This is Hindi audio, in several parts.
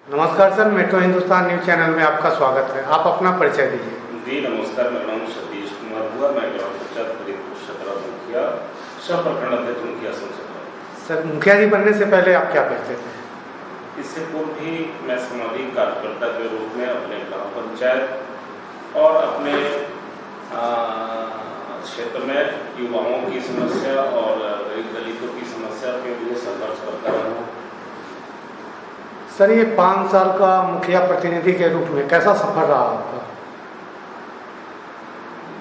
नमस्कार sir, metro Hindustan news channel में आपका स्वागत है। आप अपना परिचय दीजिए। जी नमस्कार, मेरा नाम सतीश कुमार हुआ। मैं ग्राम पंचायत फरीदपुर सकरा मुखिया सब प्रखंड अध्यक्ष मुखिया संसद। सर, मुखिया जी बनने से पहले आप क्या करते थे? इससे पूर्व भी मैं सामाजिक कार्यकर्ता के रूप में अपने ग्राम पंचायत और अपने क्षेत्र में युवाओं की समस्या और गरीब दलितों की समस्या के लिए संघर्ष करता रहा हूँ। सर, ये 5 साल का मुखिया प्रतिनिधि के रूप में कैसा सफर रहा आपका?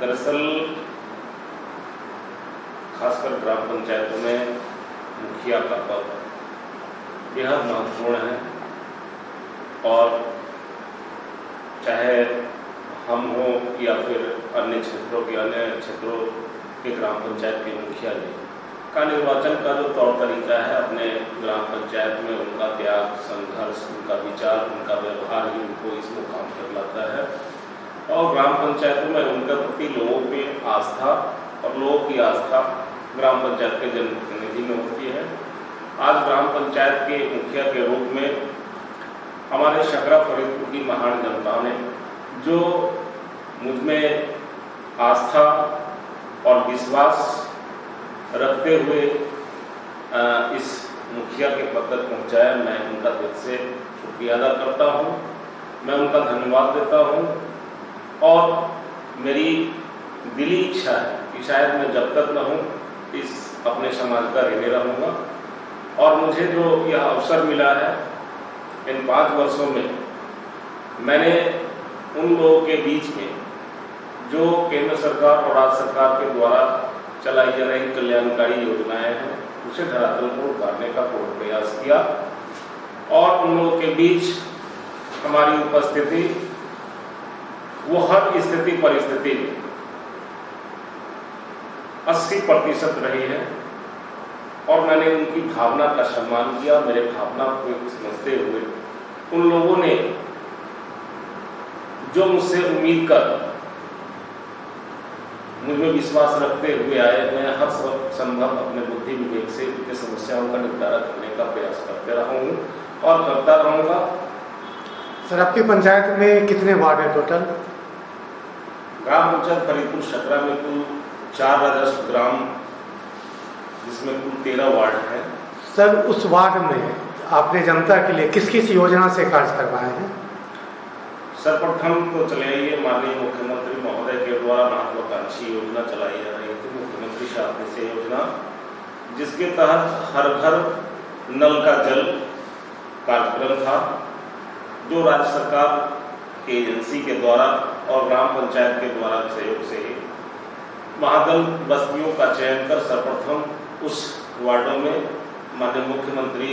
दरअसल खासकर ग्राम पंचायतों में मुखिया का पद बेहद महत्वपूर्ण है और चाहे हम हो या फिर अन्य क्षेत्रों के ग्राम पंचायत के मुखिया जी का निर्वाचन का जो तौर तरीका है, अपने ग्राम पंचायत में उनका त्याग, संघर्ष, उनका विचार, उनका व्यवहार ही उनको इस मुकाम तक लाता है। और ग्राम पंचायतों में उनके प्रति लोगों की आस्था और लोगों की आस्था ग्राम पंचायत के जनप्रतिनिधि में होती है। आज ग्राम पंचायत के मुखिया के रूप में हमारे सकरा फरीदपुर की महान जनता ने जो मुझमें आस्था और विश्वास रखते हुए इस मुखिया के पद तक पहुँचाया, मैं उनका दिल से शुक्रिया अदा करता हूँ। मैं उनका धन्यवाद देता हूँ और मेरी दिली इच्छा है कि शायद मैं जब तक न हूँ इस अपने समाज का ऋणी रहूँगा। और मुझे जो यह अवसर मिला है इन 5 वर्षों में, मैंने उन लोगों के बीच में जो केंद्र सरकार और राज्य सरकार के द्वारा चलाई जा रही कल्याणकारी योजनाएं हैं, उसे धरातल पर उतारने का पूर्ण प्रयास किया और उन लोगों के बीच हमारी उपस्थिति वो हर स्थिति परिस्थिति में 80% रही है और मैंने उनकी भावना का सम्मान किया। मेरे भावना को समझते हुए उन लोगों ने जो मुझसे उम्मीद कर मुझमें विश्वास रखते हुए आए, मैं हर संभव अपने बुद्धि विवेक से उनकी समस्याओं का निपटारा करने का प्रयास करते रहा हूँ और करता रहूँगा। सर, आपकी पंचायत में कितने वार्ड है टोटल? ग्राम पंचायत फरीदपुर सकरा में कुल 4 राजस्व ग्राम, जिसमें कुल 13 वार्ड हैं। सर, उस वार्ड में आपने जनता के लिए किस किस योजना से कार्य करवाए हैं? सर्वप्रथम तो चलाइए माननीय मुख्यमंत्री महोदय के द्वारा महत्वाकांक्षी योजना चलाई जा रही थी, मुख्यमंत्री साथ से योजना, जिसके तहत हर घर नल का जल कार्यक्रम था, जो राज्य सरकार के एजेंसी के द्वारा और ग्राम पंचायत के द्वारा सहयोग से ही महाजन बस्तियों का चयन कर सर्वप्रथम उस वार्डों में माननीय मुख्यमंत्री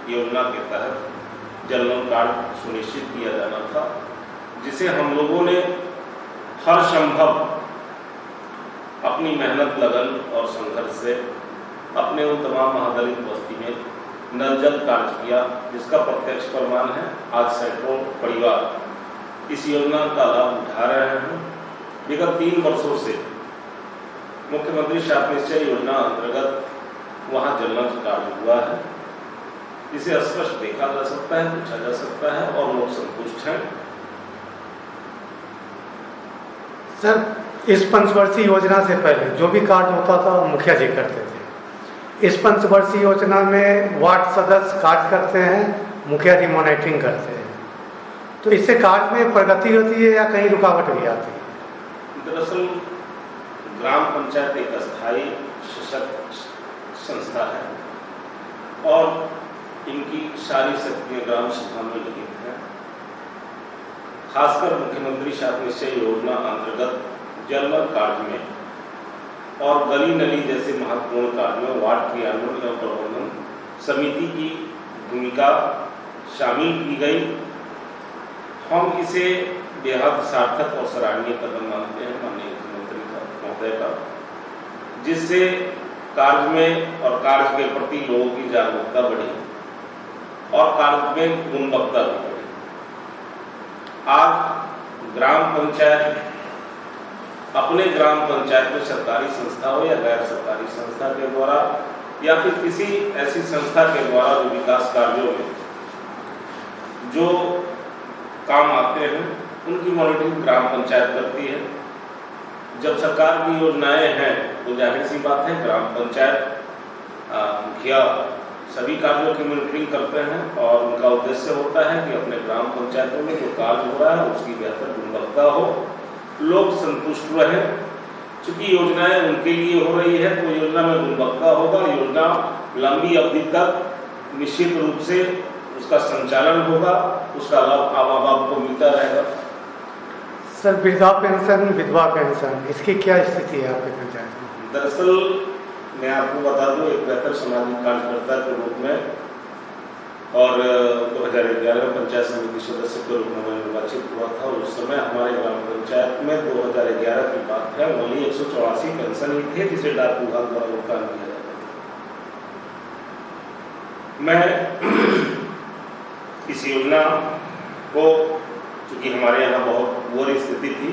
योजना के तहत जल नल कार्ड सुनिश्चित किया जाना था, जिसे हम लोगों ने हर संभव अपनी मेहनत, लगन और संघर्ष से अपने उन तमाम महादलित बस्ती में नल जल कार्य किया, जिसका प्रत्यक्ष प्रमाण है आज सैकड़ों परिवार इस योजना का लाभ उठा रहे हैं। विगत 3 वर्षों से मुख्यमंत्री सात निश्चय योजना अंतर्गत वहाँ जल नल कार्य हुआ है, इसे स्पष्ट देखा जा सकता है, पूछा जा सकता है और लोग संतुष्ट हैं। सर, इस पंचवर्षीय योजना से पहले जो भी कार्य होता था वो मुखिया जी करते थे। इस पंचवर्षीय योजना में वार्ड सदस्य कार्य करते हैं, मुखिया जी मॉनिटरिंग करते हैं, तो इससे कार्य में प्रगति होती है या कहीं रुकावट भी आती है? दरअसल ग्राम पंचायत एक अस्थायी सशक्त संस्था है और इनकी सारी शक्तियाँ ग्राम सभा में निहित हैं। खासकर मुख्यमंत्री सात निश्चय योजना अंतर्गत जल नल कार्य में और गली नली जैसे महत्वपूर्ण कार्य में वार्ड क्रियान्वयन और प्रबंधन समिति की भूमिका शामिल की गई। हम इसे बेहद सार्थक और सराहनीय कदम मानते हैं माननीय मुख्यमंत्री महोदय का, जिससे कार्य में और कार्य के प्रति लोगों की जागरूकता बढ़ी और कार्य में गुणवत्ता भी बढ़ी। आज ग्राम पंचायत अपने ग्राम पंचायत में सरकारी संस्था हो या गैर सरकारी संस्था के द्वारा या फिर किसी ऐसी संस्था के द्वारा जो विकास कार्यों में जो काम आते हैं उनकी मॉनिटरिंग ग्राम पंचायत करती है। जब सरकार की योजनाएं हैं तो जाहिर सी बात है ग्राम पंचायत मुखिया सभी कार्यों की मॉनिटरिंग करते हैं और उनका उद्देश्य होता है कि अपने ग्राम पंचायतों में जो कार्य हो रहा है उसकी बेहतर गुणवत्ता हो, लोग संतुष्ट रहें। चूँकि योजनाएं उनके लिए हो रही है तो योजना में गुणवत्ता होगा, योजना लंबी अवधि तक निश्चित रूप से उसका संचालन होगा, उसका लाभ आम आदमी को मिलता रहेगा। सर वृद्धा पेंशन, विधवा पेंशन, इसकी क्या स्थिति है आपके पंचायत में? दरअसल मैं आपको बता दूं, एक बेहतर सामाजिक कार्यकर्ता के रूप में और 2011 में पंचायत समिति सदस्य के रूप में मैं निर्वाचित हुआ था। उस समय हमारे ग्राम पंचायत में 2011 की बात है, ओनली 184 पेंशन ही थे जिसे डाक विभाग द्वारा भुगतान किया जाता था। मैं इस योजना को, चूँकि हमारे यहाँ बहुत बुरी स्थिति थी,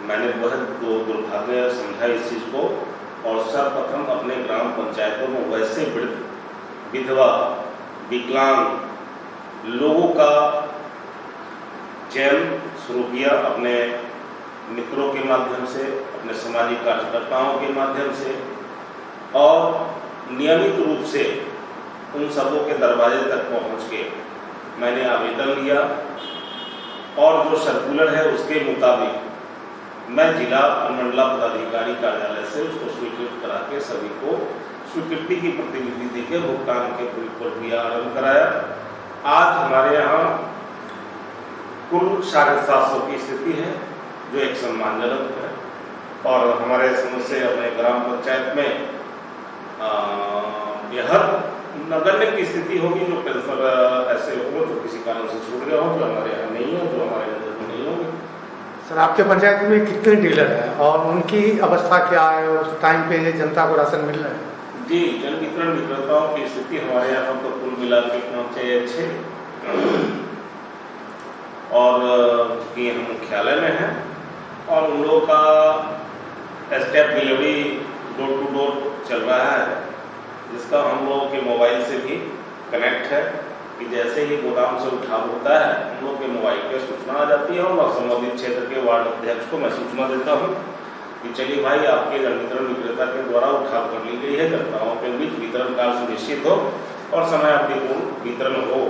मैंने बहुत दुर्भाग्य समझा इस चीज़ को और सर्वप्रथम अपने ग्राम पंचायतों में वैसे वृद्ध, विधवा, विकलांग लोगों का चयन शुरू किया। अपने मित्रों के माध्यम से, अपने सामाजिक कार्यकर्ताओं के माध्यम से और नियमित रूप से उन सबों के दरवाजे तक पहुंच के मैंने आवेदन लिया और जो सर्कुलर है उसके मुताबिक मैं जिला अनुमंडला पदाधिकारी कार्यालय से उसको स्वीकृत करा के सभी को स्वीकृति की प्रतिनिधि देकर भुगतान के पूरी प्रक्रिया आरंभ कराया। आज हमारे यहाँ कुल 750 की स्थिति है जो एक सम्मानजनक है और हमारे समझ से अपने ग्राम पंचायत में यह नगण्य की स्थिति होगी जो पेंशन ऐसे हो जो किसी कारण से छूट गए हों, जो हमारे यहाँ नहीं हो, जो हमारे नजर में नहीं होंगे। सर आपके पंचायत में कितने डीलर हैं और उनकी अवस्था क्या है, उस टाइम पे जनता को राशन मिल रहा है? जी, जन वितरण विक्रेताओं की स्थिति हमारे यहाँ तो कुल मिला के पहुँचे 6 और चूँकि हम मुख्यालय में हैं और उन लोगों का step delivery door to door चल रहा है, जिसका हम लोगों के मोबाइल से भी कनेक्ट है कि जैसे ही गोदाम से उठाव होता है हम लोग के मोबाइल पे सूचना आ जाती है और संबंधित क्षेत्र के वार्ड अध्यक्ष को मैं सूचना देता हूँ कि चलिए भाई आपके जन वितरण विक्रेता के द्वारा उठाव कर ली गई है, जनताओं के बीच वितरण कार्य सुनिश्चित हो और समय अवधि पूर्ण वितरण हो,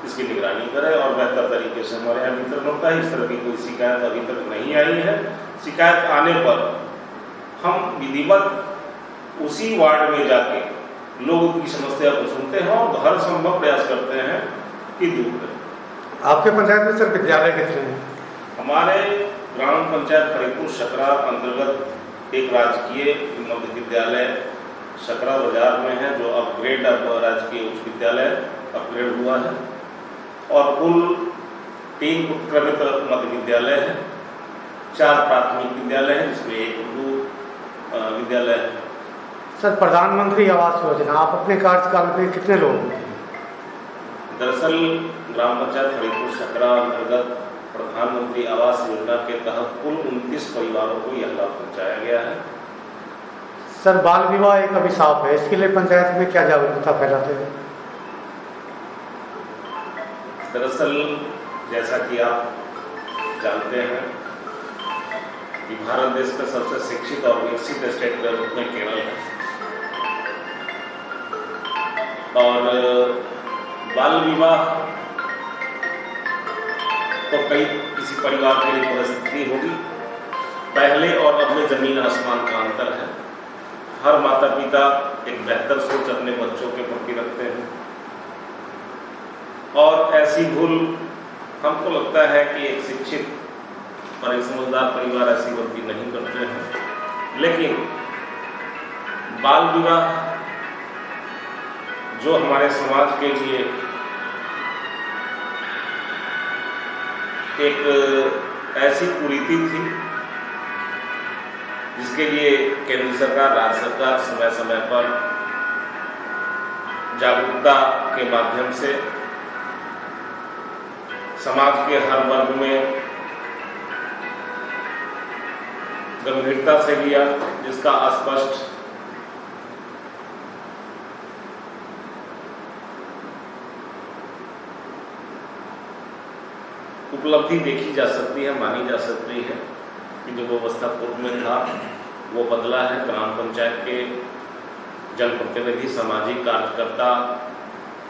इसकी निगरानी करें और बेहतर तरीके से हमारे यहाँ वितरण होता है। इस तरह की कोई शिकायत अभी तक नहीं आई है। शिकायत आने पर हम विधिवत उसी वार्ड में जाके लोगों की समस्या को सुनते हैं और हर संभव प्रयास करते हैं कि दूर करें। आपके पंचायत में सर विद्यालय कितने हैं? हमारे ग्राम पंचायत फरीदपुर सकरा अंतर्गत एक राजकीय मध्य विद्यालय सकरा बाजार में है जो अपग्रेड अब राजकीय उच्च विद्यालय अपग्रेड हुआ है और कुल 3 उत्क्रमित मध्य विद्यालय है, 4 प्राथमिक विद्यालय है जिसमें 1 उर्दू विद्यालय है। सर प्रधानमंत्री आवास योजना आप अपने कार्यकाल में कितने लोगों को दिए? दरअसल ग्राम पंचायत फरीदपुर सकरा अंतर्गत प्रधानमंत्री आवास योजना के तहत कुल 29 परिवारों को यह लाभ पहुँचाया गया है। सर बाल विवाह एक अभिशाप है, इसके लिए पंचायत में क्या जागरूकता फैलाते हैं? दरअसल जैसा कि आप जानते हैं कि भारत देश का सबसे शिक्षित और विकसित स्टेट के रूप में केरल है और बाल विवाह तो किसी परिवार के लिए परिस्थिति होगी, पहले और अब में जमीन आसमान का अंतर है। हर माता पिता एक बेहतर सोच अपने बच्चों के प्रति रखते हैं और ऐसी भूल हमको लगता है कि एक शिक्षित और एक समझदार परिवार ऐसी गलती नहीं करते हैं। लेकिन बाल विवाह जो हमारे समाज के लिए एक ऐसी कुरीति थी जिसके लिए केंद्र सरकार, राज्य सरकार समय समय पर जागरूकता के माध्यम से समाज के हर वर्ग में गंभीरता से लिया, जिसका स्पष्ट उपलब्धि देखी जा सकती है, मानी जा सकती है कि जो व्यवस्था पूर्व में था वो बदला है। ग्राम पंचायत के जनप्रतिनिधि, सामाजिक कार्यकर्ता,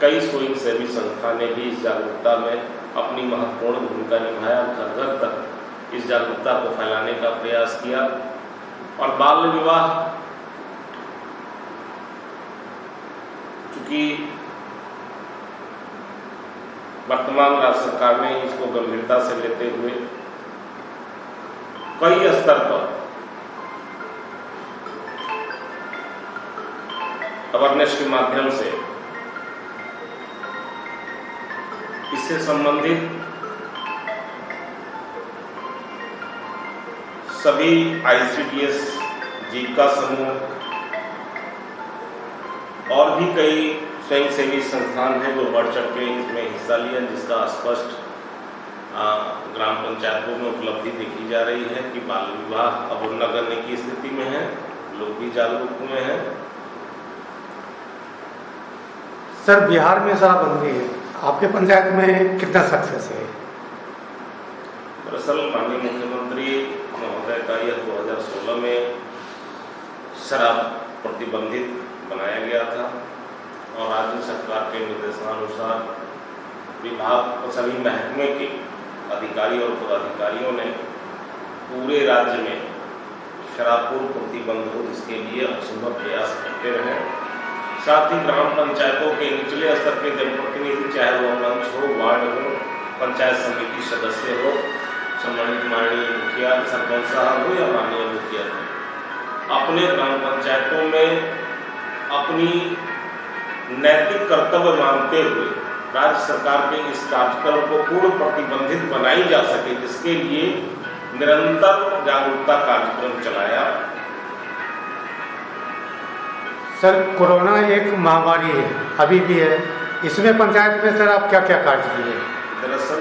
कई स्वयंसेवी संस्था ने भी इस जागरूकता में अपनी महत्वपूर्ण भूमिका निभाया। घर घर तक इस जागरूकता को फैलाने का प्रयास किया और बाल विवाह चूंकि वर्तमान राज्य सरकार ने इसको गंभीरता से लेते हुए कई स्तर पर अवेयरनेस के माध्यम से इससे संबंधित सभी ICDS, जीविका समूह और भी कई स्वयंसेवी संस्थान हैं जो बढ़ चढ़ के इसमें हिस्सा लिया, जिसका स्पष्ट ग्राम पंचायतों में उपलब्धि देखी जा रही है कि बाल विवाह अब न करने की स्थिति में है, लोग भी जागरूक हुए हैं। सर, बिहार में शराबबंदी है, आपके पंचायत में कितना सक्सेस है? दरअसल माननीय मुख्यमंत्री महोदय का यह 2016 में शराब प्रतिबंधित बनाया गया था और राज्य सरकार के निर्देशानुसार विभाग और सभी महकमे के अधिकारी और पदाधिकारियों ने पूरे राज्य में शराबपूर्व प्रतिबंध हो जिसके लिए असंभव प्रयास करते रहे। साथ ही ग्राम पंचायतों के निचले स्तर के जनप्रतिनिधि, चाहे वह मंच हो, वार्ड हो, पंचायत समिति सदस्य हो, सम्मानित माननीय मुखिया, सरपंच साहब हो या माननीय मुखिया हो, अपने ग्राम पंचायतों में अपनी नैतिक कर्तव्य मानते हुए राज्य सरकार के इस कार्यक्रम को पूर्ण प्रतिबंधित बनाई जा सके, जिसके लिए निरंतर जागरूकता कार्यक्रम चलाया। सर, कोरोना एक महामारी है, अभी भी है, इसमें पंचायत में सर आप क्या क्या कार्य किए? दरअसल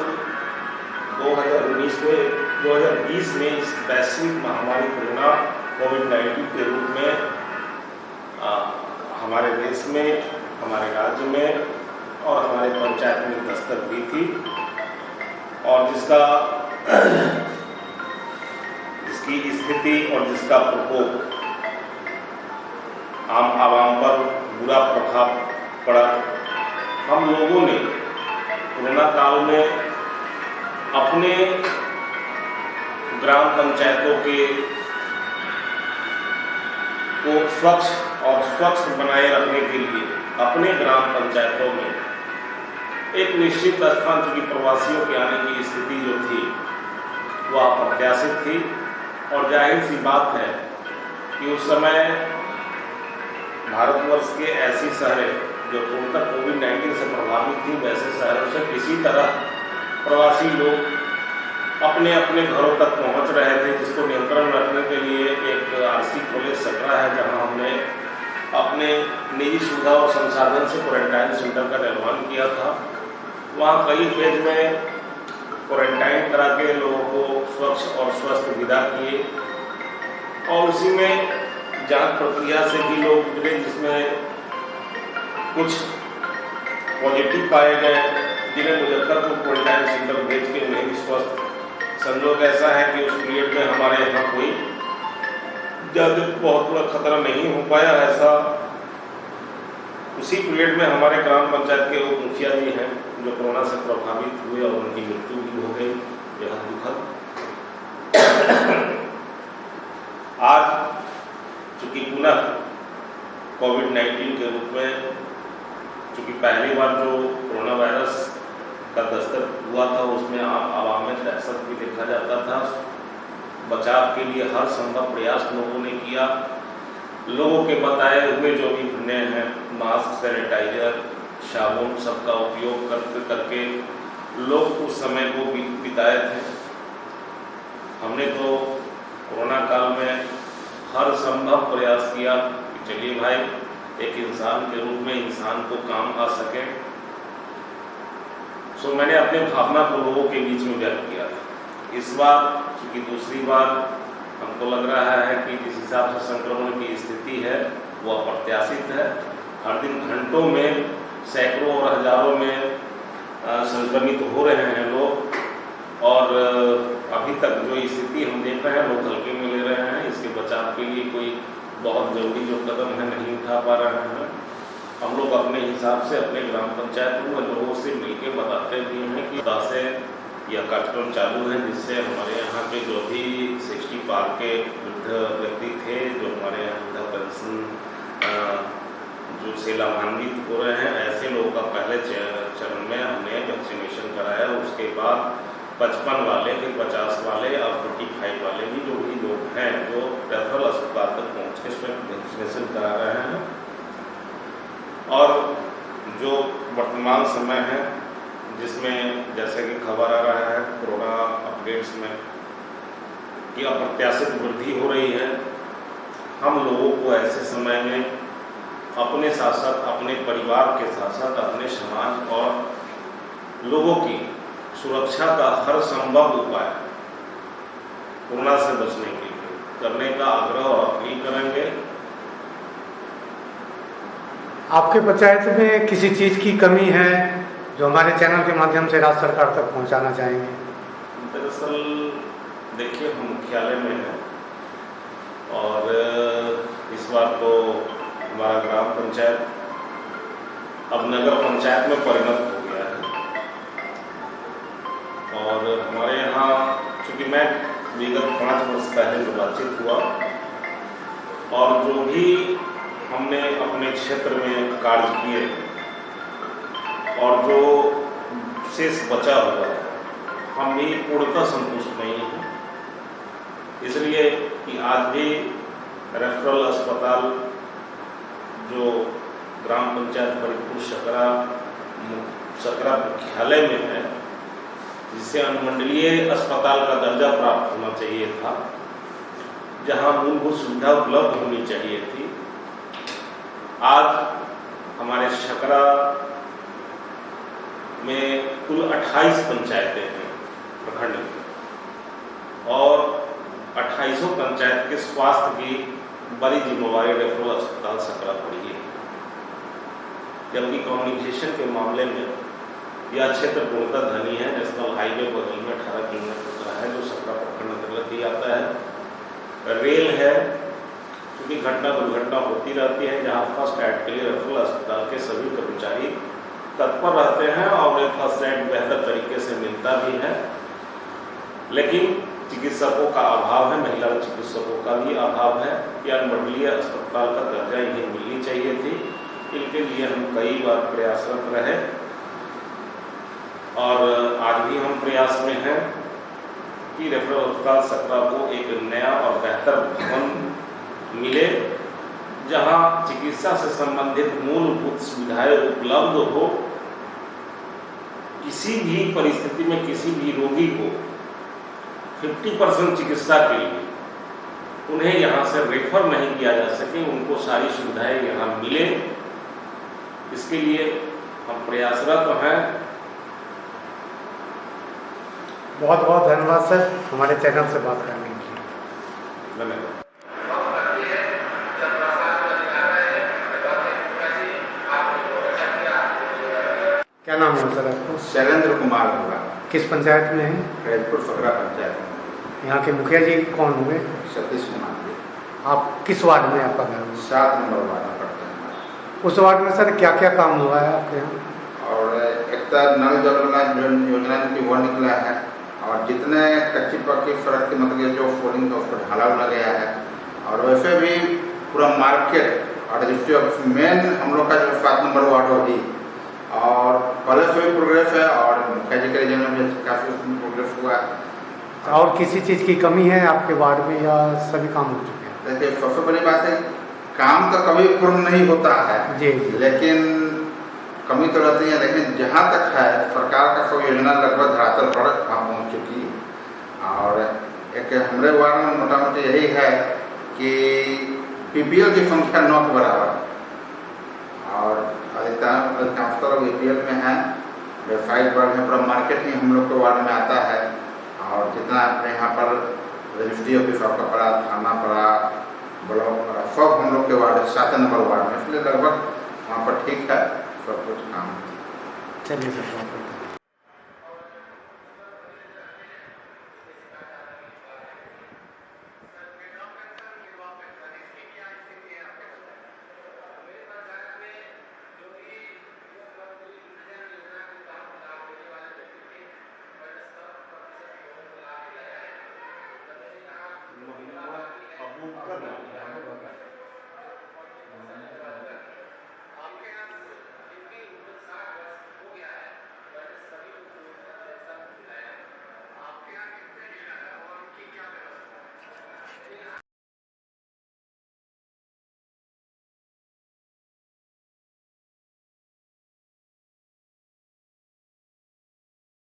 2020 में इस वैश्विक महामारी कोरोना कोविड-19 के रूप में हमारे देश में, हमारे राज्य में और हमारे पंचायत में दस्तक दी थी और जिसकी स्थिति और जिसका प्रकोप आम आवाम पर बुरा प्रभाव पड़ा। हम लोगों ने कोरोना काल में अपने ग्राम पंचायतों को स्वच्छ बनाए रखने के लिए अपने ग्राम पंचायतों में एक निश्चित स्थान, चूंकि प्रवासियों के आने की स्थिति जो थी वह अप्रत्याशित थी और जाहिर सी बात है कि उस समय भारतवर्ष के ऐसी शहरें जो पूर्णतः कोविड-19 से प्रभावित थी, वैसे शहरों से किसी तरह प्रवासी लोग अपने अपने घरों तक पहुंच रहे थे, जिसको नियंत्रण रखने के लिए एक RC कॉलेज सकरा है जहां हमने अपने निजी सुविधा और संसाधन से क्वारंटाइन सेंटर का निर्माण किया था। वहाँ कई फेज में क्वारंटाइन करा के लोगों को स्वच्छ और स्वस्थ विदा किए और उसी में जांच प्रक्रिया से भी लोग गुजरे, जिसमें कुछ पॉजिटिव पाए गए, जिन्हें मुजफ्फरपुर क्वारंटाइन सेंटर भेज के उन्हें भी स्वस्थ। संजोग ऐसा है कि उस पीरियड में हमारे यहाँ कोई बहुत बड़ा खतरा नहीं हो पाया। ऐसा उसी पीरियड में हमारे ग्राम पंचायत के उप मुखिया जी हैं जो कोरोना से प्रभावित हुए और उनकी मृत्यु भी हो गई, बेहद दुखद। आज चूंकि पुनः कोविड-19 के रूप में, चूंकि पहली बार जो कोरोना वायरस का दस्तक हुआ था उसमें आवाम में दहशत भी देखा जाता था। बचाव के लिए हर संभव प्रयास लोगों ने किया। लोगों के बताए हुए जो भी निर्णय हैं, मास्क, सैनिटाइजर, साबुन, सबका उपयोग करके लोग उस समय को बिताए थे। हमने तो कोरोना काल में हर संभव प्रयास किया कि चलिए भाई, एक इंसान के रूप में इंसान को काम आ सके। सो मैंने अपने भावना को लोगों के बीच में व्यक्त किया था। इस बार क्योंकि दूसरी बार हमको लग रहा है कि जिस हिसाब से संक्रमण की स्थिति है वो अप्रत्याशित है। हर दिन घंटों में सैकड़ों और हजारों में संक्रमित हो रहे हैं लोग। जो स्थिति हम देख रहे हैं लोग हल्के में ले रहे हैं, इसके बचाव के लिए कोई बहुत जल्दी जो कदम है नहीं उठा पा रहे हैं। हम लोग अपने हिसाब से अपने ग्राम पंचायत में लोगों से मिलकर बताते भी हैं कि 10 से यह कार्यक्रम चालू है, जिससे हमारे यहाँ के जो भी 60 पार के वृद्ध व्यक्ति थे, जो हमारे यहाँ वृद्धा पेंशन जो से लाभान्वित हो रहे हैं, ऐसे लोगों का पहले चरण में हमने वैक्सीनेशन कराया। उसके बाद 55 वाले, फिर 50 वाले और 45 वाले भी जो भी लोग हैं जो रेफरल अस्पताल तक पहुँच के इसमें वैक्सीनेशन करा रहे हैं। और जो वर्तमान समय है जिसमें जैसे कि खबर आ रहा है कोरोना अपडेट्स में कि अप्रत्याशित वृद्धि हो रही है, हम लोगों को ऐसे समय में अपने साथ साथ अपने परिवार के साथ साथ अपने समाज और लोगों की सुरक्षा का हर संभव उपाय कोरोना से बचने के लिए करने का आग्रह और अपील करेंगे। आपके पंचायत में किसी चीज़ की कमी है जो हमारे चैनल के माध्यम से राज्य सरकार तक पहुंचाना चाहेंगे? दरअसल देखिए, हम मुख्यालय में हैं और इस बार तो हमारा ग्राम पंचायत अब नगर पंचायत में परिणत हो गया है। और हमारे यहाँ चूँकि मैं विगत 5 वर्ष पहले निर्वाचित हुआ और जो भी हमने अपने क्षेत्र में कार्य किए और जो शेष बचा हुआ है, हम भी पूर्णतः संतुष्ट नहीं हैं। इसलिए कि आज भी रेफरल अस्पताल जो ग्राम पंचायत फरीदपुर सकरा मुख्यालय में है, जिससे अनुमंडलीय अस्पताल का दर्जा प्राप्त होना चाहिए था, जहां मूलभूत सुविधा उपलब्ध होनी चाहिए थी, आज हमारे सकरा में कुल 28 पंचायतें हैं प्रखंड में और 28 पंचायत के स्वास्थ्य की बड़ी जिम्मेवारी रेफरल अस्पताल सकरा पड़ी है। जबकि कम्युनिकेशन के मामले में यह क्षेत्र पूर्णतः धनी है। नेशनल हाईवे बगल में 18 किलोमीटर का है जो सकरा प्रखंड अंतर्गत ही आता है। रेल है, क्योंकि घटना दुर्घटना होती रहती है, जहाँ फर्स्ट एड के लिए रेफरल अस्पताल के सभी कर्मचारी तत्पर रहते हैं और फर्स्ट एड बेहतर तरीके से मिलता भी है। लेकिन चिकित्सकों का अभाव है, महिला चिकित्सकों का भी अभाव है कि अनुमंडलीय अस्पताल का दर्जा इन्हें मिलनी चाहिए थी। इनके लिए हम कई बार प्रयासरत रहे और आज भी हम प्रयास में हैं कि रेफरल अस्पताल सकरा को एक नया और बेहतर भवन मिले, जहां चिकित्सा से संबंधित मूलभूत सुविधाएं उपलब्ध हो। किसी भी परिस्थिति में किसी भी रोगी को 50% चिकित्सा के लिए उन्हें यहाँ से रेफर नहीं किया जा सके, उनको सारी सुविधाएं यहाँ मिले, इसके लिए हम प्रयासरत हैं। बहुत बहुत धन्यवाद सर, हमारे चैनल से बात करने के लिए। धन्यवाद। क्या नाम है सर आपको? शैलेंद्र कुमार होगा। किस पंचायत में है? फरीदपुर सकरा पंचायत में। यहाँ के मुखिया जी कौन हुए? सतीश कुमार जी। आप किस वार्ड में आपका घर? 7 नंबर वार्ड में पड़ते हैं। उस वार्ड में सर क्या क्या काम हुआ है आपके यहाँ? और एक तो नल जल योजना की वो निकला है और जितने कच्ची पक्की सड़क की मतलब जो फोलिंग है उसको ढाला उला गया है। और वैसे भी पूरा मार्केट और डिस्ट्रिक्ट ऑफिस मेन हम लोग का जो 7 नंबर वार्ड होगी और पहले से भी प्रोग्रेस है और मुखिया जी के रीजन में भी काफ़ी प्रोग्रेस हुआ है। और किसी चीज़ की कमी है आपके वार्ड में या सभी काम हो चुके हैं? देखिए, सबसे बड़ी बात है काम तो कभी पूर्ण नहीं होता है जी, लेकिन कमी तो रहती है। लेकिन जहाँ तक है सरकार का सब योजना लगभग धरातल पर पहुँच चुकी है। और एक हमारे वार्ड में मोटा मोटी यही है कि बीपीएल की संख्या 9 के बराबर और अधिकांशतः बीपीएल में है। वेबसाइट वर्ग में पूरा मार्केट ही हम लोग के वार्ड में आता है और जितना अपने यहाँ पर रजिस्ट्री ऑफिस आपका पड़ा, थाना पड़ा, ब्लॉक पड़ा, सब हम लोग के वार्ड 7 नंबर वार्ड में, इसलिए लगभग वहाँ पर ठीक है सब कुछ काम। चलिए सर।